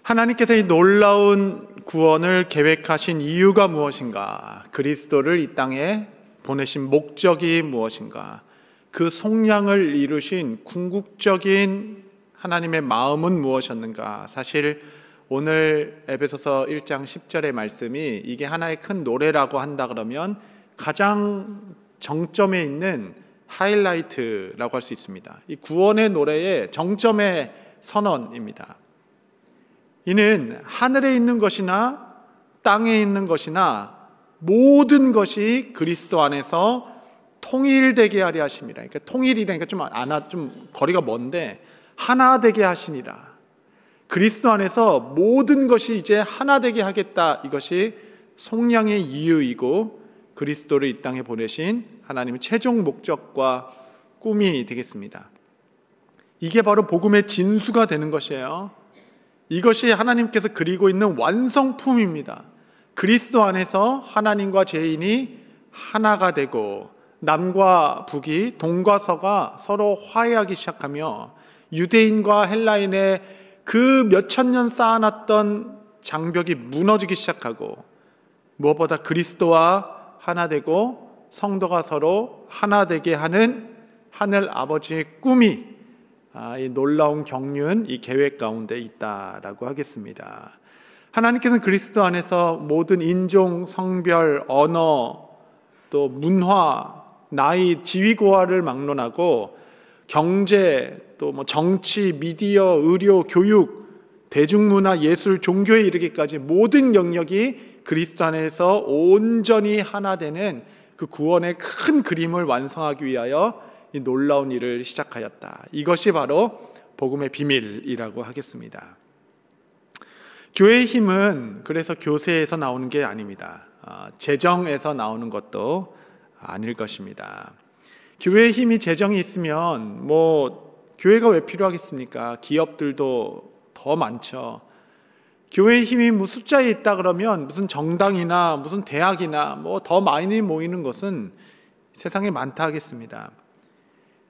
하나님께서 이 놀라운 구원을 계획하신 이유가 무엇인가? 그리스도를 이 땅에 보내신 목적이 무엇인가? 그 속량을 이루신 궁극적인 하나님의 마음은 무엇이었는가? 사실 오늘 에베소서 1장 10절의 말씀이 이게 하나의 큰 노래라고 한다 그러면 가장 정점에 있는 하이라이트라고 할 수 있습니다. 이 구원의 노래의 정점의 선언입니다. 이는 하늘에 있는 것이나 땅에 있는 것이나 모든 것이 그리스도 안에서 통일되게 하려 하심이라. 그러니까 통일이라니까 좀 거리가 먼데 하나 되게 하시니라. 그리스도 안에서 모든 것이 이제 하나 되게 하겠다. 이것이 속량의 이유이고 그리스도를 이 땅에 보내신 하나님의 최종 목적과 꿈이 되겠습니다. 이게 바로 복음의 진수가 되는 것이에요. 이것이 하나님께서 그리고 있는 완성품입니다. 그리스도 안에서 하나님과 죄인이 하나가 되고 남과 북이 동과 서가 서로 화해하기 시작하며 유대인과 헬라인의 그 몇천 년 쌓아놨던 장벽이 무너지기 시작하고 무엇보다 그리스도와 하나 되고 성도가 서로 하나 되게 하는 하늘 아버지의 꿈이 이 놀라운 경륜, 이 계획 가운데 있다라고 하겠습니다. 하나님께서는 그리스도 안에서 모든 인종, 성별, 언어, 또 문화, 나이, 지위고하를 막론하고 경제, 또 정치, 미디어, 의료, 교육, 대중문화, 예술, 종교에 이르기까지 모든 영역이 그리스도 안에서 온전히 하나 되는 그 구원의 큰 그림을 완성하기 위하여 이 놀라운 일을 시작하였다. 이것이 바로 복음의 비밀이라고 하겠습니다. 교회의 힘은 그래서 교세에서 나오는 게 아닙니다. 재정에서 나오는 것도 아닐 것입니다. 교회의 힘이 재정이 있으면 교회가 왜 필요하겠습니까? 기업들도 더 많죠. 교회의 힘이 숫자에 있다 그러면 무슨 정당이나 무슨 대학이나 더 많이 모이는 것은 세상에 많다 하겠습니다.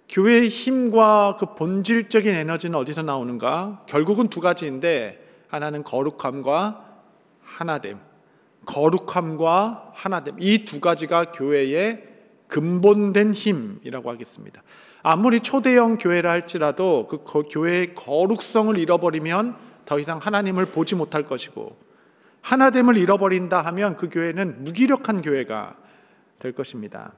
교회의 힘과 그 본질적인 에너지는 어디서 나오는가? 결국은 두 가지인데 하나는 거룩함과 하나됨. 거룩함과 하나됨. 이 두 가지가 교회의 근본된 힘이라고 하겠습니다. 아무리 초대형 교회라 할지라도 그 교회의 거룩성을 잃어버리면 더 이상 하나님을 보지 못할 것이고 하나됨을 잃어버린다 하면 그 교회는 무기력한 교회가 될 것입니다.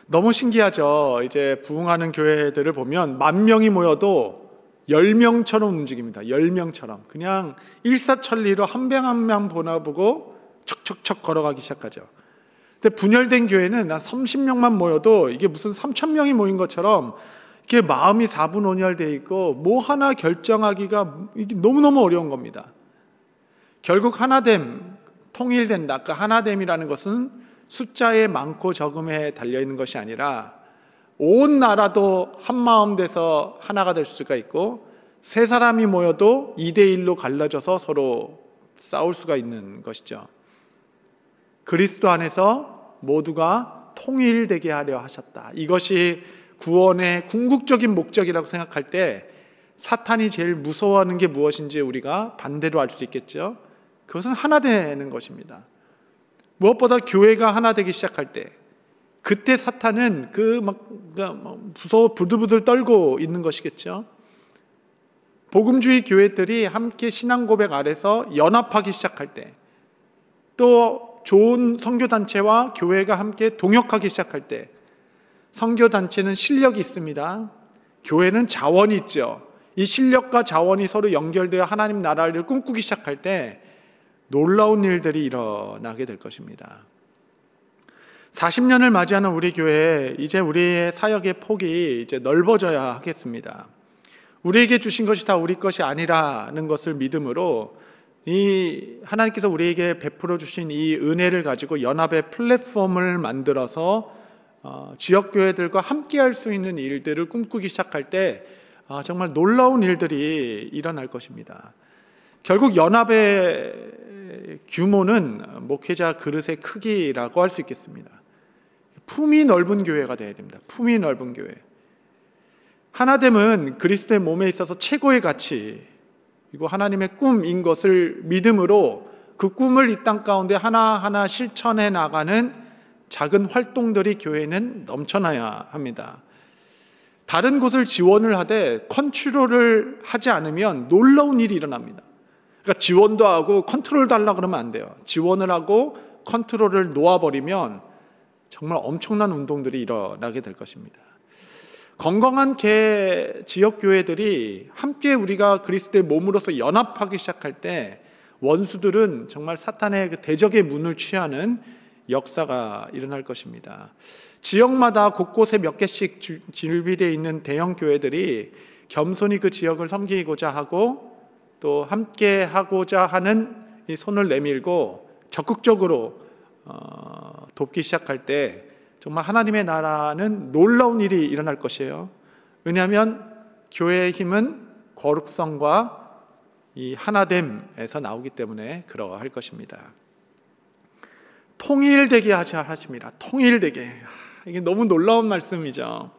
너무 신기하죠. 이제 부흥하는 교회들을 보면 10,000명이 모여도 10명처럼 움직입니다. 10명처럼 그냥 일사천리로 한 명 한 명 보나보고 척척척 걸어가기 시작하죠. 근데 분열된 교회는 한 30명만 모여도 이게 무슨 3,000명이 모인 것처럼 이게 마음이 사분온열되어 있고 하나 결정하기가 이게 너무너무 어려운 겁니다. 결국 하나됨, 통일된다. 그 하나됨이라는 것은 숫자의 많고 적음에 달려있는 것이 아니라 온 나라도 한마음 돼서 하나가 될 수가 있고 세 사람이 모여도 2대1로 갈라져서 서로 싸울 수가 있는 것이죠. 그리스도 안에서 모두가 통일되게 하려 하셨다. 이것이 구원의 궁극적인 목적이라고 생각할 때 사탄이 제일 무서워하는 게 무엇인지 우리가 반대로 알 수 있겠죠. 그것은 하나 되는 것입니다. 무엇보다 교회가 하나 되기 시작할 때 그때 사탄은 무서워 부들부들 떨고 있는 것이겠죠. 복음주의 교회들이 함께 신앙 고백 아래서 연합하기 시작할 때, 또 좋은 선교단체와 교회가 함께 동역하기 시작할 때, 선교단체는 실력이 있습니다. 교회는 자원이 있죠. 이 실력과 자원이 서로 연결되어 하나님 나라를 꿈꾸기 시작할 때 놀라운 일들이 일어나게 될 것입니다. 40년을 맞이하는 우리 교회, 이제 우리의 사역의 폭이 이제 넓어져야 하겠습니다. 우리에게 주신 것이 다 우리 것이 아니라는 것을 믿음으로 이 하나님께서 우리에게 베풀어 주신 이 은혜를 가지고 연합의 플랫폼을 만들어서 지역교회들과 함께할 수 있는 일들을 꿈꾸기 시작할 때 정말 놀라운 일들이 일어날 것입니다. 결국 연합의 규모는 목회자 그릇의 크기라고 할 수 있겠습니다. 품이 넓은 교회가 되어야 됩니다. 품이 넓은 교회. 하나됨은 그리스도의 몸에 있어서 최고의 가치, 이거 하나님의 꿈인 것을 믿음으로 그 꿈을 이 땅 가운데 하나하나 실천해 나가는 작은 활동들이 교회는 넘쳐나야 합니다. 다른 곳을 지원을 하되 컨트롤을 하지 않으면 놀라운 일이 일어납니다. 그러니까 지원도 하고 컨트롤도 하려고 그러면 안 돼요. 지원을 하고 컨트롤을 놓아버리면 정말 엄청난 운동들이 일어나게 될 것입니다. 건강한 지역교회들이 함께 우리가 그리스도의 몸으로서 연합하기 시작할 때 원수들은 정말 사탄의 그 대적의 문을 취하는 역사가 일어날 것입니다. 지역마다 곳곳에 몇 개씩 준비되어 있는 대형 교회들이 겸손히 그 지역을 섬기고자 하고 또 함께 하고자 하는 이 손을 내밀고 적극적으로 돕기 시작할 때 정말 하나님의 나라는 놀라운 일이 일어날 것이에요. 왜냐하면 교회의 힘은 거룩성과 이 하나됨에서 나오기 때문에 그러할 것입니다. 통일되게 하십니다. 통일되게. 이게 너무 놀라운 말씀이죠.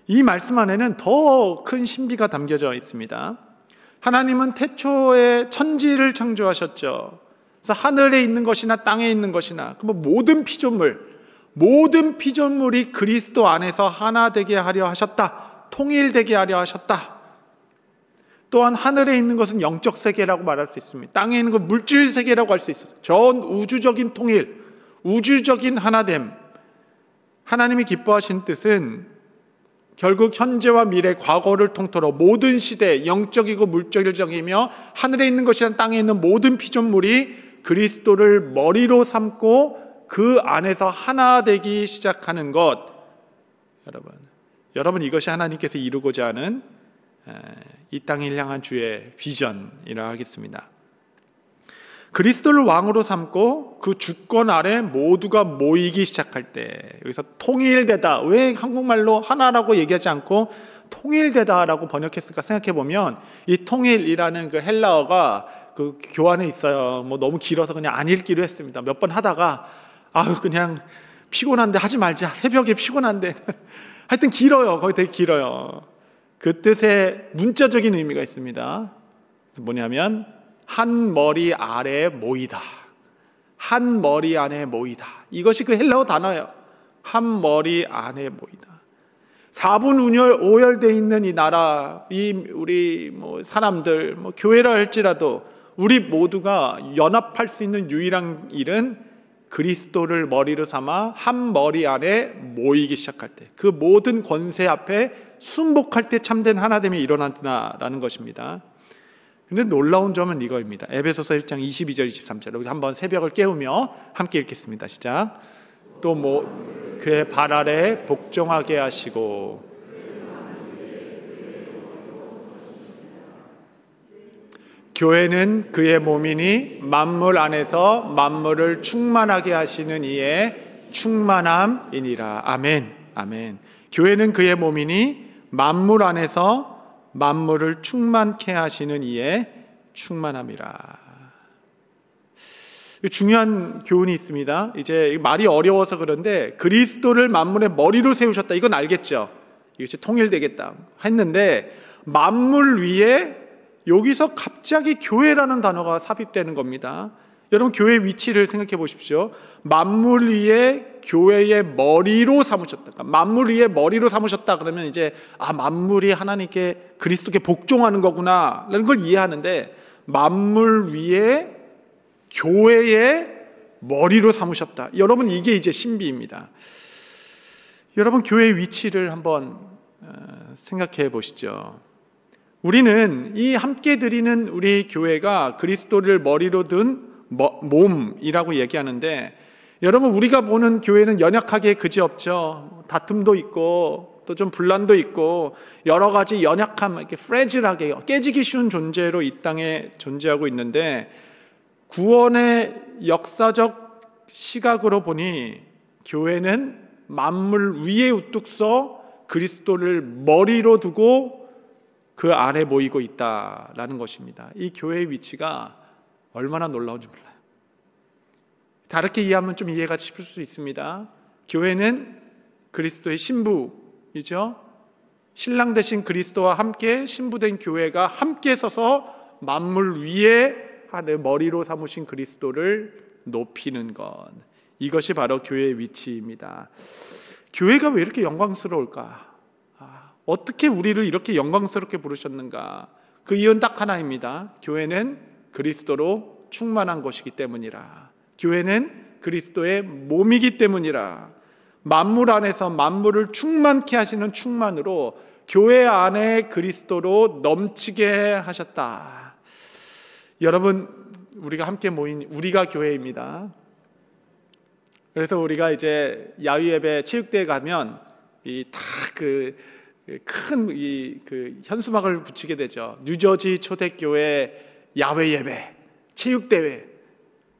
이 말씀 안에는 더 큰 신비가 담겨져 있습니다. 하나님은 태초에 천지를 창조하셨죠. 그래서 하늘에 있는 것이나 땅에 있는 것이나 모든 피조물이 그리스도 안에서 하나 되게 하려 하셨다. 통일되게 하려 하셨다. 또한 하늘에 있는 것은 영적 세계라고 말할 수 있습니다. 땅에 있는 건 물질 세계라고 할 수 있어요. 전 우주적인 통일, 우주적인 하나됨. 하나님이 기뻐하시는 뜻은 결국 현재와 미래, 과거를 통틀어 모든 시대, 영적이고 물질적이며 하늘에 있는 것이란 땅에 있는 모든 피조물이 그리스도를 머리로 삼고 그 안에서 하나 되기 시작하는 것. 여러분 이것이 하나님께서 이루고자 하는 이 땅을 향한 주의 비전이라 하겠습니다. 그리스도를 왕으로 삼고 그 주권 아래 모두가 모이기 시작할 때, 여기서 통일되다, 왜 한국말로 하나라고 얘기하지 않고 통일되다라고 번역했을까 생각해 보면, 이 통일이라는 그 헬라어가 그 교환에 있어요. 너무 길어서 그냥 안 읽기로 했습니다. 몇 번 하다가 그냥 피곤한데 하지 말자, 새벽에 피곤한데 하여튼 길어요. 거의 되게 길어요. 그 뜻의 문자적인 의미가 있습니다. 뭐냐면 한 머리 아래에 모이다. 한 머리 안에 모이다. 이것이 그 헬라어 단어예요. 한 머리 안에 모이다. 4분 오열되어 있는 이 나라, 우리 사람들, 교회라 할지라도 우리 모두가 연합할 수 있는 유일한 일은 그리스도를 머리로 삼아 한 머리 안에 모이기 시작할 때, 그 모든 권세 앞에 순복할 때 참된 하나됨이 일어난다라는 것입니다. 근데 놀라운 점은 이거입니다. 에베소서 1장 22절 23절. 우리 한번 새벽을 깨우며 함께 읽겠습니다. 시작. 또 그의 발 아래 복종하게 하시고 교회는 그의 몸이니 만물 안에서 만물을 충만하게 하시는 이의 충만함이니라. 아멘. 아멘. 교회는 그의 몸이니 만물 안에서 만물을 충만케 하시는 이의 충만함이라. 중요한 교훈이 있습니다. 이제 말이 어려워서 그런데 그리스도를 만물의 머리로 세우셨다. 이건 알겠죠. 이것이 통일되겠다 했는데, 만물 위에 여기서 갑자기 교회라는 단어가 삽입되는 겁니다. 여러분 교회의 위치를 생각해 보십시오. 만물 위에 교회의 머리로 삼으셨다. 그러니까 만물 위에 머리로 삼으셨다 그러면 이제 만물이 하나님께 그리스도께 복종하는 거구나 라는 걸 이해하는데, 만물 위에 교회의 머리로 삼으셨다. 여러분 이게 이제 신비입니다. 여러분 교회의 위치를 한번 생각해 보시죠. 우리는 이 함께 드리는 우리 교회가 그리스도를 머리로 든 몸이라고 얘기하는데, 여러분 우리가 보는 교회는 연약하게 그지없죠. 다툼도 있고 또 좀 분란도 있고 여러 가지 연약함, 이렇게 프레질하게 깨지기 쉬운 존재로 이 땅에 존재하고 있는데, 구원의 역사적 시각으로 보니 교회는 만물 위에 우뚝 서 그리스도를 머리로 두고 그 안에 모이고 있다라는 것입니다. 이 교회의 위치가 얼마나 놀라운지 몰라요. 다르게 이해하면 좀 이해가 쉽을 수 있습니다. 교회는 그리스도의 신부이죠. 신랑 되신 그리스도와 함께 신부된 교회가 함께 서서 만물 위에 하늘 머리로 삼으신 그리스도를 높이는 것, 이것이 바로 교회의 위치입니다. 교회가 왜 이렇게 영광스러울까? 어떻게 우리를 이렇게 영광스럽게 부르셨는가? 그 이유는 딱 하나입니다. 교회는 그리스도로 충만한 것이기 때문이라. 교회는 그리스도의 몸이기 때문이라. 만물 안에서 만물을 충만케 하시는 충만으로 교회 안에 그리스도로 넘치게 하셨다. 여러분, 우리가 함께 모인 우리가 교회입니다. 그래서 우리가 이제 야외 예배 체육대회 가면 큰 현수막을 붙이게 되죠. 뉴저지 초대교회 야외 예배 체육대회.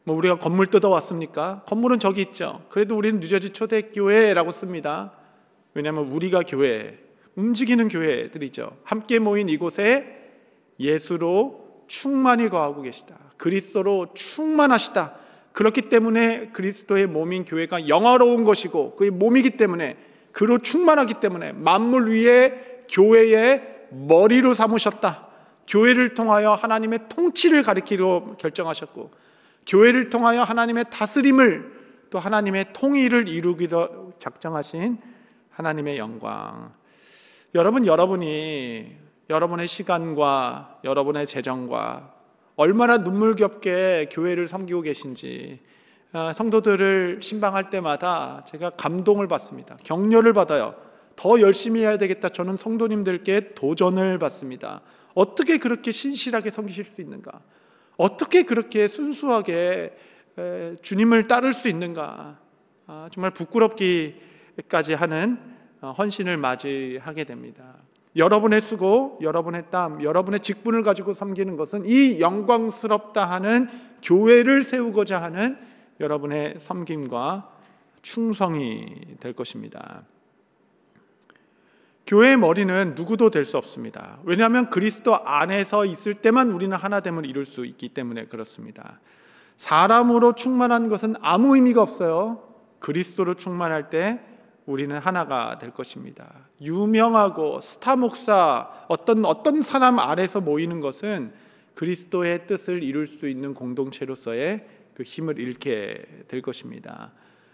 우리가 건물 뜯어왔습니까? 건물은 저기 있죠. 그래도 우리는 뉴저지 초대교회라고 씁니다. 왜냐하면 우리가 교회, 움직이는 교회들이죠. 함께 모인 이곳에 예수로 충만히 거하고 계시다. 그리스도로 충만하시다. 그렇기 때문에 그리스도의 몸인 교회가 영화로운 것이고 그의 몸이기 때문에, 그로 충만하기 때문에 만물 위에 교회의 머리로 삼으셨다. 교회를 통하여 하나님의 통치를 가리키려 결정하셨고, 교회를 통하여 하나님의 다스림을, 또 하나님의 통일을 이루기로 작정하신 하나님의 영광. 여러분이 여러분의 시간과 여러분의 재정과 얼마나 눈물겹게 교회를 섬기고 계신지, 성도들을 신방할 때마다 제가 감동을 받습니다. 격려를 받아요. 더 열심히 해야 되겠다. 저는 성도님들께 도전을 받습니다. 어떻게 그렇게 신실하게 섬기실 수 있는가? 어떻게 그렇게 순수하게 주님을 따를 수 있는가? 정말 부끄럽기까지 하는 헌신을 맞이하게 됩니다. 여러분의 수고, 여러분의 땀, 여러분의 직분을 가지고 섬기는 것은 이 영광스럽다 하는 교회를 세우고자 하는 여러분의 섬김과 충성이 될 것입니다. 교회의 머리는 누구도 될 수 없습니다. 왜냐하면 그리스도 안에서 있을 때만 우리는 하나됨을 이룰 수 있기 때문에 그렇습니다. 사람으로 충만한 것은 아무 의미가 없어요. 그리스도로 충만할 때 우리는 하나가 될 것입니다. 유명하고 스타 목사, 어떤 사람 아래서 모이는 것은 그리스도의 뜻을 이룰 수 있는 공동체로서의 그 힘을 잃게 될 것입니다.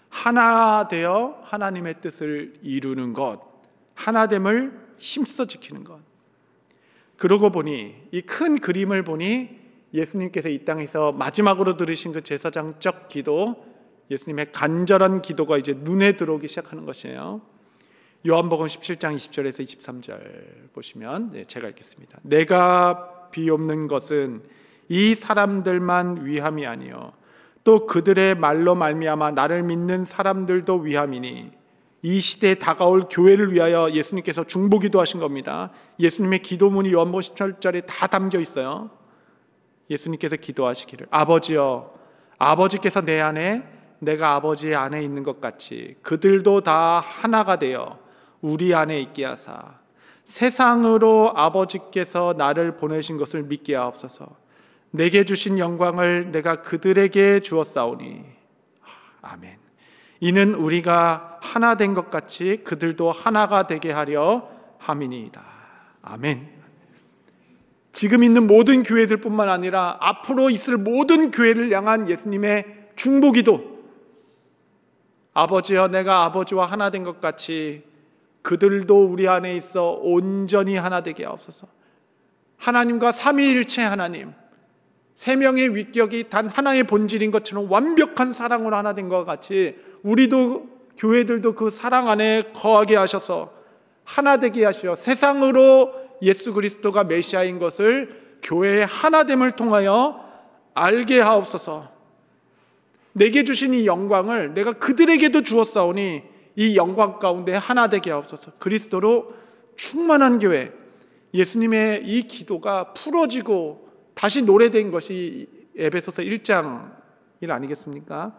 하나 되어 하나님의 뜻을 이루는 것, 하나됨을 힘써 지키는 것. 그러고 보니, 이 큰 그림을 보니 예수님께서 이 땅에서 마지막으로 들으신 그 제사장적 기도, 예수님의 간절한 기도가 이제 눈에 들어오기 시작하는 것이에요. 요한복음 17장 20절에서 23절 보시면, 제가 읽겠습니다. 내가 비옵는 것은 이 사람들만 위함이 아니요 또 그들의 말로 말미암아 나를 믿는 사람들도 위함이니, 이 시대에 다가올 교회를 위하여 예수님께서 중보기도 하신 겁니다. 예수님의 기도문이 요한복음 17절에 다 담겨 있어요. 예수님께서 기도하시기를, 아버지여, 아버지께서 내 안에 내가 아버지 안에 있는 것 같이 그들도 다 하나가 되어 우리 안에 있게 하사 세상으로 아버지께서 나를 보내신 것을 믿게 하옵소서. 내게 주신 영광을 내가 그들에게 주었사오니. 아멘. 이는 우리가 하나 된 것 같이 그들도 하나가 되게 하려 함이니이다. 아멘. 지금 있는 모든 교회들뿐만 아니라 앞으로 있을 모든 교회를 향한 예수님의 중보기도, 아버지여, 내가 아버지와 하나 된 것 같이 그들도 우리 안에 있어 온전히 하나 되게 하옵소서. 하나님과 삼위일체 하나님, 세 명의 위격이 단 하나의 본질인 것처럼 완벽한 사랑으로 하나 된 것 같이 우리도, 교회들도 그 사랑 안에 거하게 하셔서 하나 되게 하시어 세상으로 예수 그리스도가 메시아인 것을 교회의 하나됨을 통하여 알게 하옵소서. 내게 주신 이 영광을 내가 그들에게도 주었사오니 이 영광 가운데 하나 되게 하옵소서. 그리스도로 충만한 교회, 예수님의 이 기도가 풀어지고 다시 노래된 것이 에베소서 1장 1 아니겠습니까?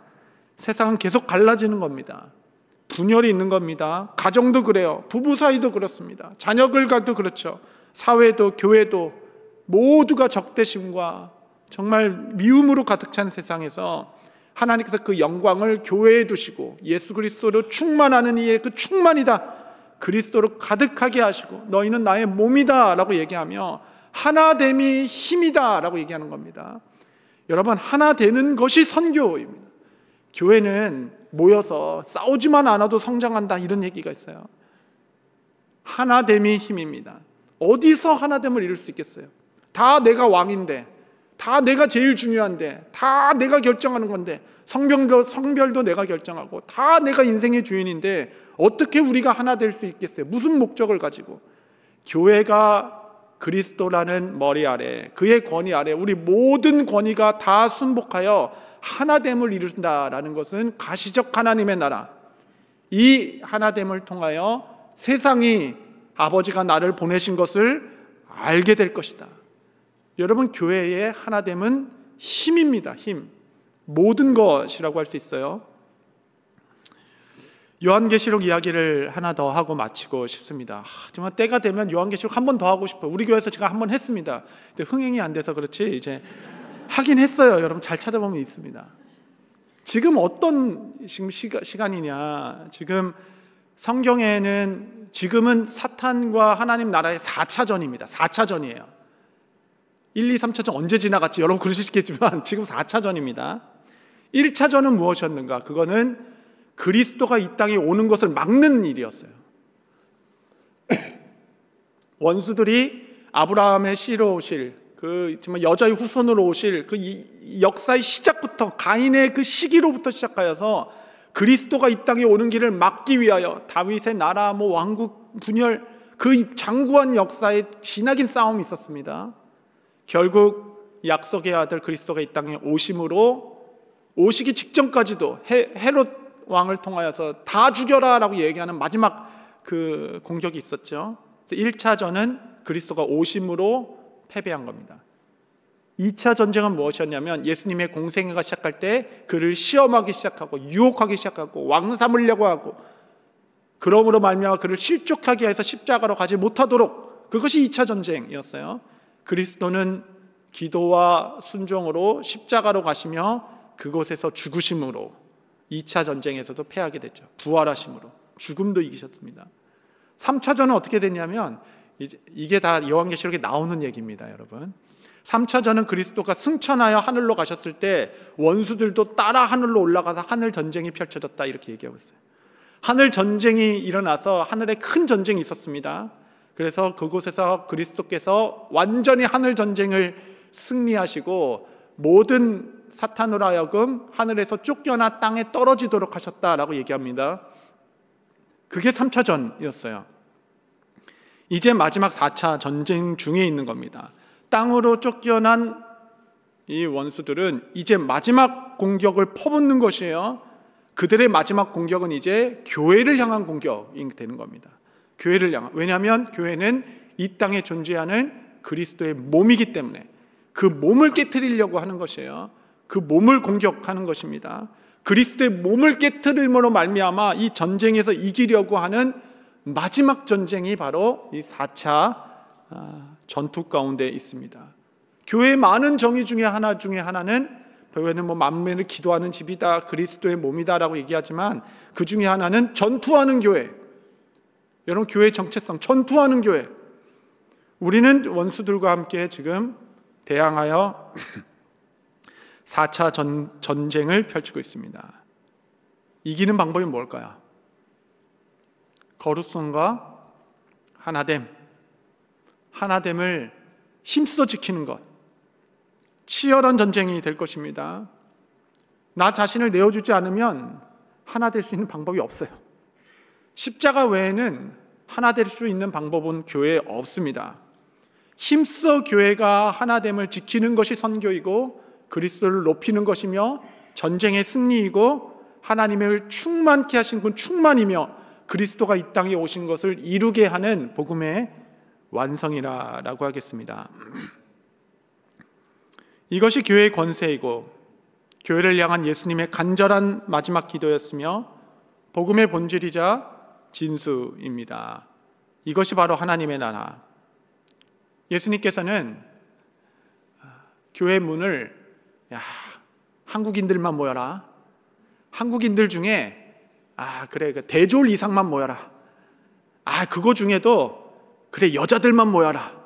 세상은 계속 갈라지는 겁니다. 분열이 있는 겁니다. 가정도 그래요. 부부 사이도 그렇습니다. 자녀들과도 그렇죠. 사회도 교회도 모두가 적대심과 정말 미움으로 가득 찬 세상에서 하나님께서 그 영광을 교회에 두시고 예수 그리스도로 충만하는 이의 그 충만이다, 그리스도로 가득하게 하시고 너희는 나의 몸이다 라고 얘기하며 하나됨이 힘이다 라고 얘기하는 겁니다. 여러분, 하나 되는 것이 선교입니다. 교회는 모여서 싸우지만 않아도 성장한다 이런 얘기가 있어요. 하나됨이 힘입니다. 어디서 하나됨을 이룰 수 있겠어요? 다 내가 왕인데, 다 내가 제일 중요한데, 다 내가 결정하는 건데, 성별도 내가 결정하고 다 내가 인생의 주인인데 어떻게 우리가 하나 될 수 있겠어요? 무슨 목적을 가지고? 교회가 그리스도라는 머리 아래, 그의 권위 아래 우리 모든 권위가 다 순복하여 하나됨을 이룬다라는 것은 가시적 하나님의 나라, 이 하나됨을 통하여 세상이 아버지가 나를 보내신 것을 알게 될 것이다. 여러분, 교회의 하나됨은 힘입니다. 힘. 모든 것이라고 할 수 있어요. 요한계시록 이야기를 하나 더 하고 마치고 싶습니다. 정말 때가 되면 요한계시록 한 번 더 하고 싶어요. 우리 교회에서 제가 한 번 했습니다. 근데 흥행이 안 돼서 그렇지 이제 하긴 했어요. 여러분 잘 찾아보면 있습니다. 지금 어떤 시간이냐? 지금 성경에는 지금은 사탄과 하나님 나라의 4차전입니다. 4차전이에요. 1, 2, 3차전 언제 지나갔지? 여러분 그러시겠지만 지금 4차전입니다. 1차전은 무엇이었는가? 그거는 그리스도가 이 땅에 오는 것을 막는 일이었어요. 원수들이 아브라함의 씨로 오실, 그 정말 여자의 후손으로 오실 그 역사의 시작부터, 가인의 그 시기로부터 시작하여서 그리스도가 이 땅에 오는 길을 막기 위하여 다윗의 나라, 왕국 분열, 그 장구한 역사에 지나긴 싸움이 있었습니다. 결국 약속의 아들 그리스도가 이 땅에 오시기 직전까지도 헤롯 왕을 통하여서 다 죽여라 라고 얘기하는 마지막 그 공격이 있었죠. 1차전은 그리스도가 오심으로 패배한 겁니다. 2차 전쟁은 무엇이었냐면 예수님의 공생애가 시작할 때 그를 시험하기 시작하고 유혹하기 시작하고 왕 삼으려고 하고, 그러므로 말미암아 그를 실족하게 해서 십자가로 가지 못하도록, 그것이 2차 전쟁이었어요. 그리스도는 기도와 순종으로 십자가로 가시며 그곳에서 죽으심으로 2차 전쟁에서도 패하게 됐죠. 부활하심으로 죽음도 이기셨습니다. 3차전은 어떻게 됐냐면, 이게 다 요한계시록에 나오는 얘기입니다. 여러분, 3차전은 그리스도가 승천하여 하늘로 가셨을 때 원수들도 따라 하늘로 올라가서 하늘 전쟁이 펼쳐졌다 이렇게 얘기하고 있어요. 하늘 전쟁이 일어나서 하늘에 큰 전쟁이 있었습니다. 그래서 그곳에서 그리스도께서 완전히 하늘 전쟁을 승리하시고 모든 사탄으로 하여금 하늘에서 쫓겨나 땅에 떨어지도록 하셨다라고 얘기합니다. 그게 3차전이었어요. 이제 마지막 4차 전쟁 중에 있는 겁니다. 땅으로 쫓겨난 이 원수들은 이제 마지막 공격을 퍼붓는 것이에요. 그들의 마지막 공격은 이제 교회를 향한 공격이 되는 겁니다. 교회를 향한. 왜냐하면 교회는 이 땅에 존재하는 그리스도의 몸이기 때문에 그 몸을 깨트리려고 하는 것이에요. 그 몸을 공격하는 것입니다. 그리스도의 몸을 깨트림으로 말미암아 이 전쟁에서 이기려고 하는 마지막 전쟁이 바로 이 4차 전투 가운데 있습니다. 교회의 많은 정의 중에 하나는 교회는 만민을 기도하는 집이다, 그리스도의 몸이다라고 얘기하지만 그 중에 하나는 전투하는 교회. 여러분, 교회의 정체성, 전투하는 교회. 우리는 원수들과 함께 지금 대항하여 4차 전쟁을 펼치고 있습니다. 이기는 방법이 뭘까요? 거룩성과 하나됨을 힘써 지키는 것, 치열한 전쟁이 될 것입니다. 나 자신을 내어주지 않으면 하나 될 수 있는 방법이 없어요. 십자가 외에는 하나 될 수 있는 방법은 교회에 없습니다. 힘써 교회가 하나됨을 지키는 것이 선교이고 그리스도를 높이는 것이며 전쟁의 승리이고 하나님을 충만케 하신 분 충만이며 그리스도가 이 땅에 오신 것을 이루게 하는 복음의 완성이라고 하겠습니다. 이것이 교회의 권세이고 교회를 향한 예수님의 간절한 마지막 기도였으며 복음의 본질이자 진수입니다. 이것이 바로 하나님의 나라. 예수님께서는 교회 문을 한국인들만 모여라. 한국인들 중에 대졸 이상만 모여라. 그거 중에도 그래 여자들만 모여라.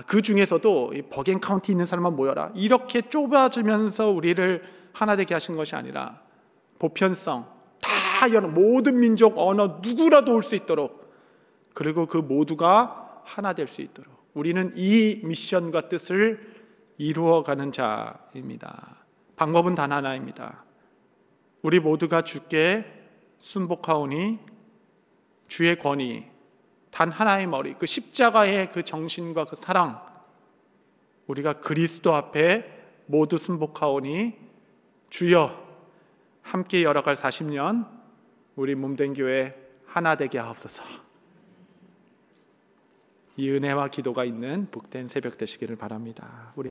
그 중에서도 이 버겐 카운티 있는 사람만 모여라. 이렇게 좁아지면서 우리를 하나 되게 하신 것이 아니라 보편성, 다 모든 민족, 언어 누구라도 올 수 있도록, 그리고 그 모두가 하나 될 수 있도록 우리는 이 미션과 뜻을 이루어가는 자입니다. 방법은 단 하나입니다. 우리 모두가 주께 순복하오니 주의 권위, 단 하나의 머리, 그 십자가의 그 정신과 그 사랑, 우리가 그리스도 앞에 모두 순복하오니 주여 함께 열어갈 40년 우리 몸된 교회 하나 되게 하옵소서. 이 은혜와 기도가 있는 복된 새벽 되시기를 바랍니다. 우리